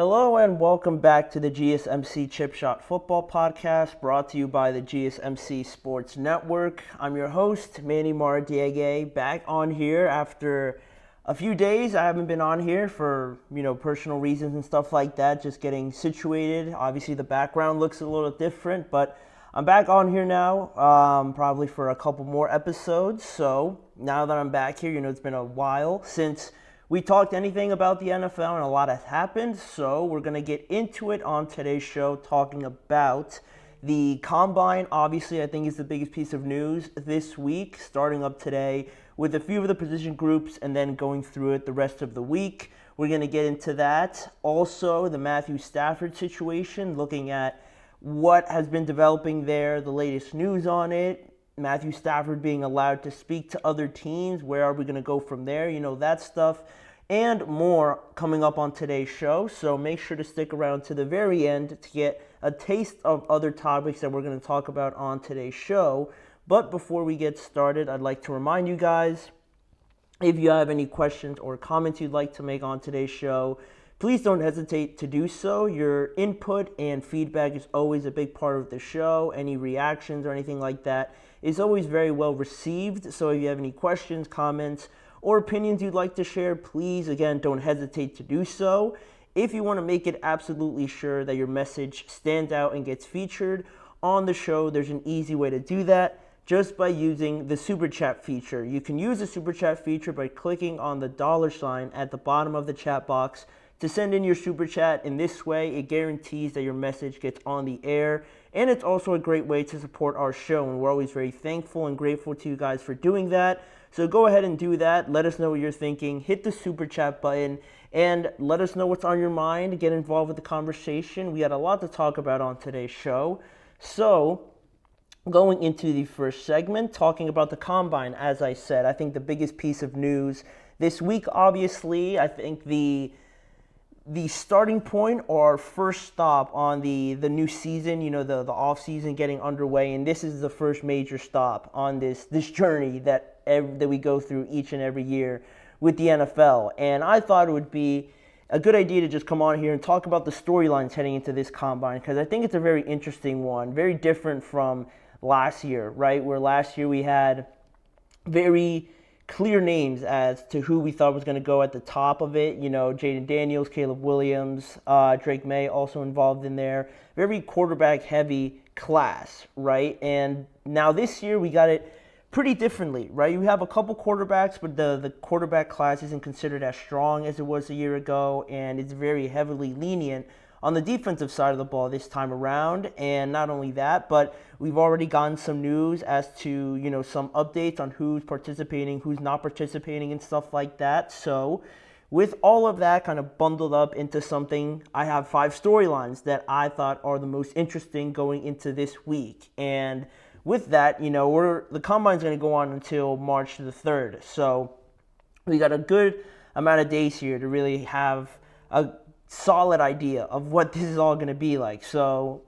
Hello and welcome back to the GSMC Chip Shot Football Podcast, brought to you by the GSMC Sports Network. I'm your host, Manny Maradiege, back on here after a few days. I haven't been on here for, personal reasons and stuff like that, just getting situated. Obviously, the background looks a little different, but I'm back on here now, probably for a couple more episodes. So now that I'm back here, it's been a while since we talked anything about the NFL, and a lot has happened, so we're going to get into it on today's show, talking about the Combine. Obviously, I think is the biggest piece of news this week, starting up today with a few of the position groups and then going through it the rest of the week. We're going to get into that. Also, the Matthew Stafford situation, looking at what has been developing there, the latest news on it. Matthew Stafford being allowed to speak to other teams. Where are we going to go from there? That stuff and more coming up on today's show. So make sure to stick around to the very end to get a taste of other topics that we're going to talk about on today's show. But before we get started, I'd like to remind you guys, if you have any questions or comments you'd like to make on today's show, please don't hesitate to do so. Your input and feedback is always a big part of the show. Any reactions or anything like that is always very well received. So if you have any questions, comments, or opinions you'd like to share, please, again, don't hesitate to do so. If you want to make it absolutely sure that your message stands out and gets featured on the show, there's an easy way to do that just by using the Super Chat feature. You can use the Super Chat feature by clicking on the $ at the bottom of the chat box to send in your Super Chat. In this way, it guarantees that your message gets on the air, and it's also a great way to support our show, and we're always very thankful and grateful to you guys for doing that. So go ahead and do that. Let us know what you're thinking. Hit the Super Chat button, and let us know what's on your mind. Get involved with the conversation. We had a lot to talk about on today's show. So going into the first segment, talking about the Combine, as I said, I think the biggest piece of news this week, obviously, I think the starting point or first stop on the new season, the off season getting underway, and this is the first major stop on this journey that we go through each and every year with the NFL. And I thought it would be a good idea to just come on here and talk about the storylines heading into this Combine, because I think it's a very interesting one, very different from last year, right? Where last year we had very clear names as to who we thought was going to go at the top of it. Jaden Daniels, Caleb Williams, Drake May also involved in there. Very quarterback-heavy class, right? And now this year we got it pretty differently, right? You have a couple quarterbacks, but the quarterback class isn't considered as strong as it was a year ago, and it's very heavily lenient on the defensive side of the ball this time around. And not only that, but we've already gotten some news as to, some updates on who's participating, who's not participating, and stuff like that. So with all of that kind of bundled up into something, I have 5 storylines that I thought are the most interesting going into this week. And with that, the Combine's going to go on until March the 3rd. So we got a good amount of days here to really have a solid idea of what this is all going to be like. So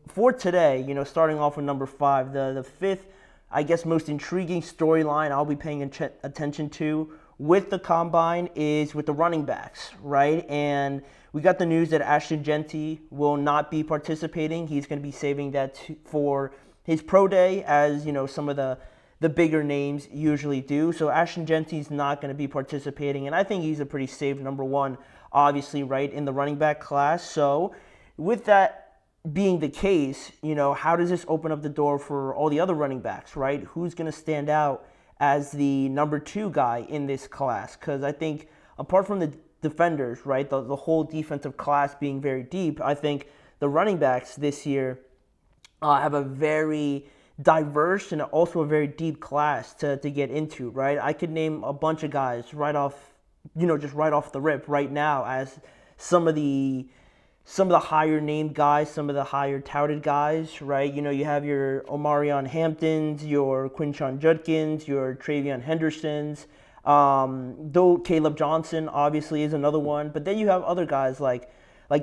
for today, starting off with number 5, the fifth, I guess, most intriguing storyline I'll be paying attention to with the Combine is with the running backs, right? And we got the news that Ashton Jeanty will not be participating. He's going to be saving that for his pro day, as some of the bigger names usually do. So Ashton Jeanty's not going to be participating, and I think he's a pretty safe number 1, obviously, right, in the running back class. So with that being the case, how does this open up the door for all the other running backs, right? Who's going to stand out as the number 2 guy in this class? Because I think apart from the defenders, right, the whole defensive class being very deep, I think the running backs this year have a very diverse and also a very deep class to get into, right? I could name a bunch of guys right off, just right off the rip right now as some of the higher named guys, some of the higher touted guys, right? You have your Omarion Hamptons, your Quinshon Judkins, your Travion Hendersons, though Caleb Johnson obviously is another one, but then you have other guys like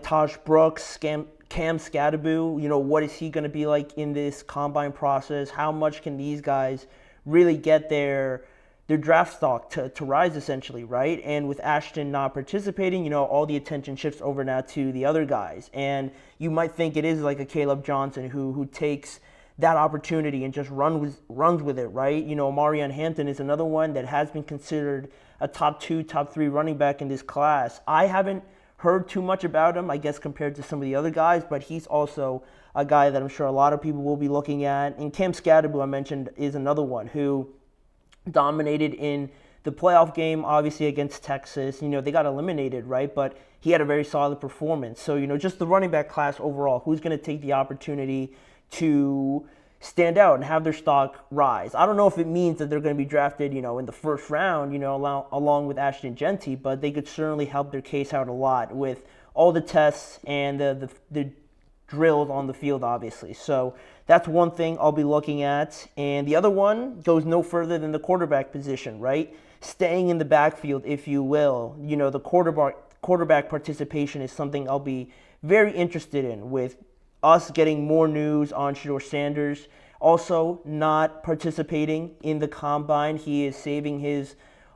Taj Brooks, Cam Scadaboo. What is he going to be like in this Combine process? How much can these guys really get their their draft stock to rise essentially, right? And with Ashton not participating, all the attention shifts over now to the other guys. And you might think it is like a Caleb Johnson who takes that opportunity and just runs with it, right? Marion Hampton is another one that has been considered a top 2, top 3 running back in this class. I haven't heard too much about him, I guess, compared to some of the other guys, but he's also a guy that I'm sure a lot of people will be looking at. And Cam Scadaboo, I mentioned, is another one who dominated in the playoff game, obviously against Texas. They got eliminated, right? But he had a very solid performance. So, just the running back class overall, who's going to take the opportunity to stand out and have their stock rise? I don't know if it means that they're going to be drafted, in the first round, along with Ashton Genty, but they could certainly help their case out a lot with all the tests and the drills on the field, obviously. So that's one thing I'll be looking at. And the other one goes no further than the quarterback position, right? Staying in the backfield, if you will. The quarterback participation is something I'll be very interested in, with us getting more news on Shedeur Sanders also not participating in the combine. He is saving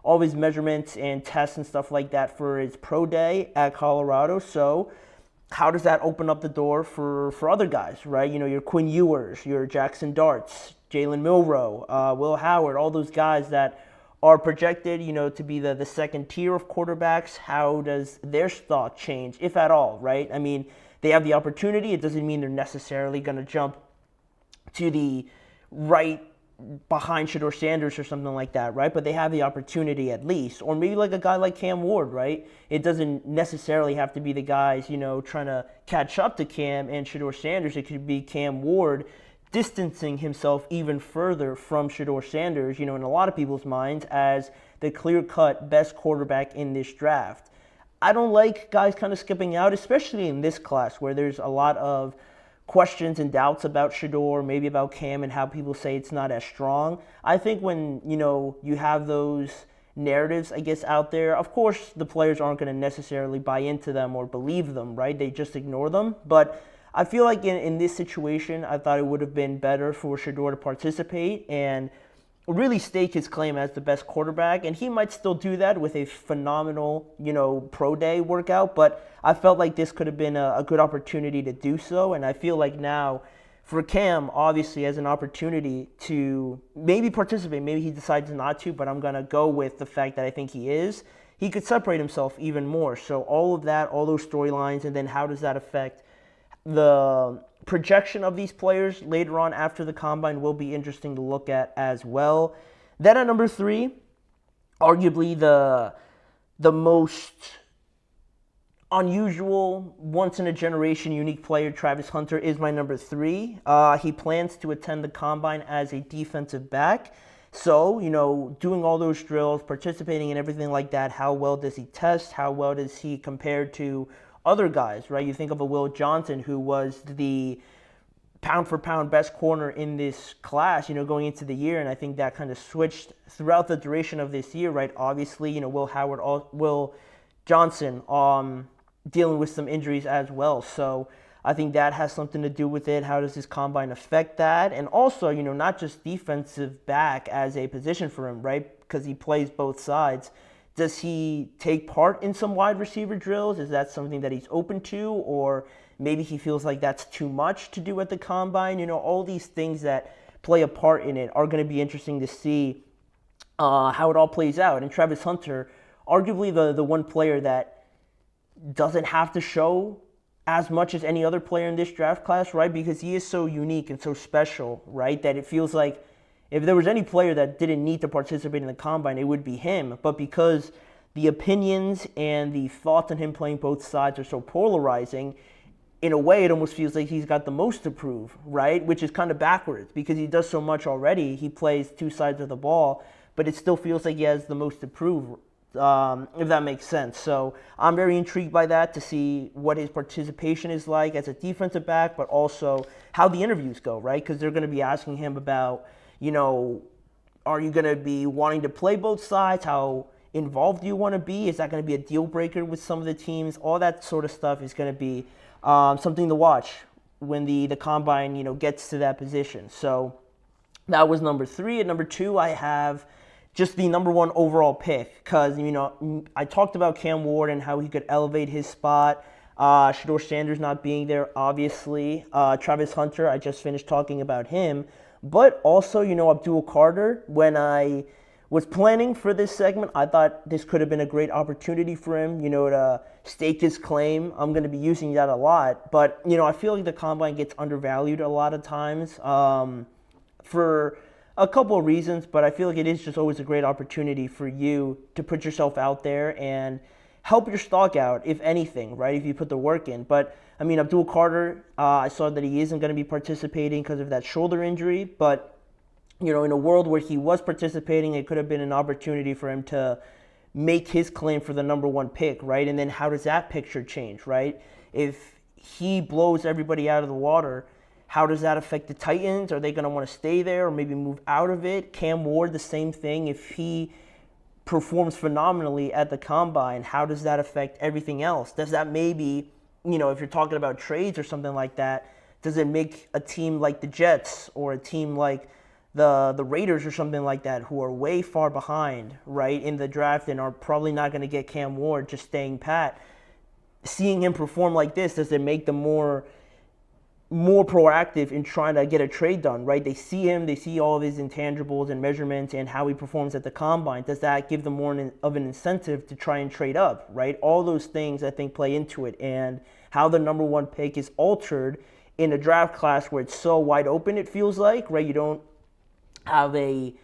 all of his measurements and tests and stuff like that for his pro day at Colorado. So how does that open up the door for other guys, right? Your Quinn Ewers, your Jackson Darts, Jalen Milroe, Will Howard, all those guys that are projected, to be the second tier of quarterbacks. How does their stock change, if at all, right? I mean, they have the opportunity. It doesn't mean they're necessarily going to jump to the right behind Shedeur Sanders or something like that, right? But they have the opportunity at least. Or maybe like a guy like Cam Ward, right? It doesn't necessarily have to be the guys, trying to catch up to Cam and Shedeur Sanders. It could be Cam Ward distancing himself even further from Shedeur Sanders, in a lot of people's minds, as the clear-cut best quarterback in this draft. I don't like guys kind of skipping out, especially in this class where there's a lot of questions and doubts about Shedeur, maybe about Cam, and how people say it's not as strong. I think when, you have those narratives, I guess, out there, of course the players aren't going to necessarily buy into them or believe them, right? They just ignore them. But I feel like in this situation, I thought it would have been better for Shedeur to participate and really stake his claim as the best quarterback. And he might still do that with a phenomenal, pro day workout. But I felt like this could have been a good opportunity to do so. And I feel like now for Cam, obviously, has an opportunity to maybe participate. Maybe he decides not to, but I'm going to go with the fact that I think he is. He could separate himself even more. So all of that, all those storylines, and then how does that affect the projection of these players later on after the combine will be interesting to look at as well. Then at number 3, arguably the most unusual, once-in-a-generation unique player, Travis Hunter, is my number 3. He plans to attend the combine as a defensive back. So, doing all those drills, participating in everything like that, how well does he test? How well does he compare to other guys, right? You think of a Will Johnson, who was the pound-for-pound best corner in this class, going into the year, and I think that kind of switched throughout the duration of this year, right? Obviously, Will Johnson dealing with some injuries as well, so I think that has something to do with it. How does this combine affect that? And also, not just defensive back as a position for him, right? Because he plays both sides. Does he take part in some wide receiver drills? Is that something that he's open to? Or maybe he feels like that's too much to do at the combine? All these things that play a part in it are going to be interesting to see how it all plays out. And Travis Hunter, arguably the one player that doesn't have to show as much as any other player in this draft class, right? Because he is so unique and so special, right? That it feels like if there was any player that didn't need to participate in the combine, it would be him. But because the opinions and the thoughts on him playing both sides are so polarizing, in a way, it almost feels like he's got the most to prove, right? Which is kind of backwards because he does so much already. He plays two sides of the ball, but it still feels like he has the most to prove, if that makes sense. So I'm very intrigued by that to see what his participation is like as a defensive back, but also how the interviews go, right? Because they're going to be asking him about, are you going to be wanting to play both sides? How involved do you want to be? Is that going to be a deal breaker with some of the teams? All that sort of stuff is going to be something to watch when the combine, gets to that position. So that was number 3. At number 2, I have just the number one overall pick, because, I talked about Cam Ward and how he could elevate his spot. Shedeur Sanders not being there, obviously. Travis Hunter, I just finished talking about him. But also, Abdul Carter, when I was planning for this segment, I thought this could have been a great opportunity for him, to stake his claim. I'm going to be using that a lot. But, I feel like the Combine gets undervalued a lot of times for a couple of reasons, but I feel like it is just always a great opportunity for you to put yourself out there and help your stock out, if anything, right, if you put the work in. But, Abdul Carter, I saw that he isn't going to be participating because of that shoulder injury, but, in a world where he was participating, it could have been an opportunity for him to make his claim for the number one pick, right? And then how does that picture change, right? If he blows everybody out of the water, how does that affect the Titans? Are they going to want to stay there or maybe move out of it? Cam Ward, the same thing. If he performs phenomenally at the Combine, how does that affect everything else? Does that maybe, if you're talking about trades or something like that, does it make a team like the Jets or a team like the Raiders or something like that, who are way far behind, right, in the draft and are probably not going to get Cam Ward, just staying pat, seeing him perform like this, does it make them more proactive in trying to get a trade done, right? They see him, they see all of his intangibles and measurements and how he performs at the Combine. Does that give them more of an incentive to try and trade up, right? All those things, I think, play into it. And how the number one pick is altered in a draft class where it's so wide open, it feels like, right? You don't have a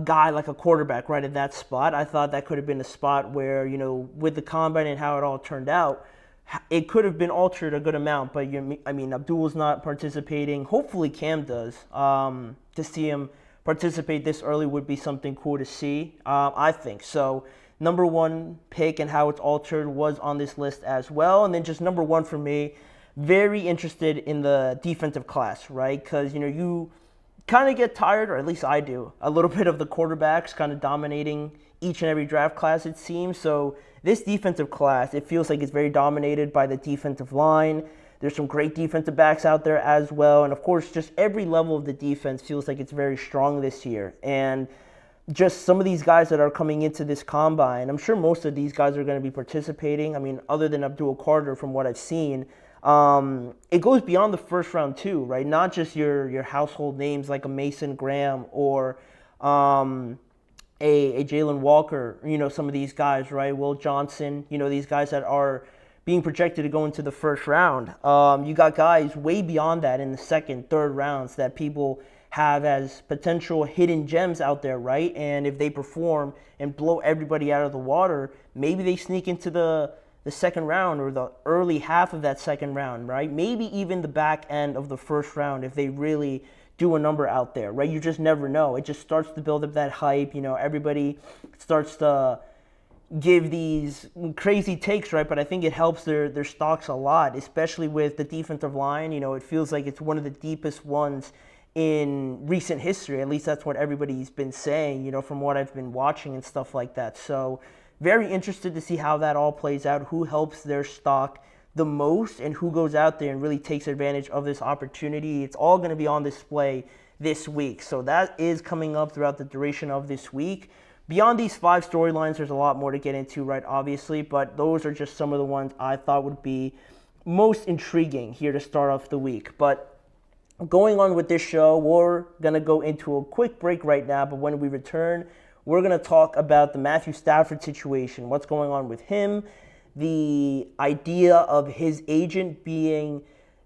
guy like a quarterback right at that spot. I thought that could have been a spot where, with the Combine and how it all turned out, it could have been altered a good amount, but Abdul's not participating. Hopefully Cam does. To see him participate this early would be something cool to see, I think. So number one pick and how it's altered was on this list as well. And then just number one for me, very interested in the defensive class, right? Because, you kind of get tired, or at least I do, a little bit of the quarterbacks kind of dominating each and every draft class, it seems. So this defensive class, it feels like it's very dominated by the defensive line. There's some great defensive backs out there as well. And, of course, just every level of the defense feels like it's very strong this year. And just some of these guys that are coming into this Combine, I'm sure most of these guys are going to be participating. Other than Abdul Carter, from what I've seen, it goes beyond the first round too, right? Not just your household names like a Mason Graham or a Jalen Walker, some of these guys, right? Will Johnson, these guys that are being projected to go into the first round. You got guys way beyond that in the second, third rounds that people have as potential hidden gems out there, right? And if they perform and blow everybody out of the water, maybe they sneak into the second round or the early half of that second round, right? Maybe even the back end of the first round if they really do a number out there, right? You just never know. It just starts to build up that hype. Everybody starts to give these crazy takes, right? But I think it helps their stocks a lot, especially with the defensive line. It feels like it's one of the deepest ones in recent history. At least that's what everybody's been saying, from what I've been watching and stuff like that. So very interested to see how that all plays out, who helps their stock the most and who goes out there and really takes advantage of this opportunity. It's all going to be on display this week. So that is coming up throughout the duration of this week. Beyond these 5 storylines, there's a lot more to get into, right, obviously, but those are just some of the ones I thought would be most intriguing here to start off the week. But going on with this show, we're going to go into a quick break right now, but when we return, we're going to talk about the Matthew Stafford situation, what's going on with him, the idea of his agent being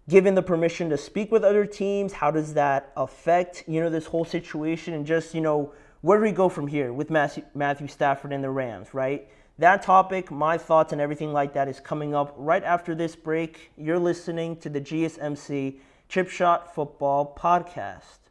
given the permission to speak with other teams. How does that affect, this whole situation? And just, where do we go from here with Matthew Stafford and the Rams, right? That topic, my thoughts and everything like that is coming up right after this break. You're listening to the GSMC Chip Shot Football Podcast.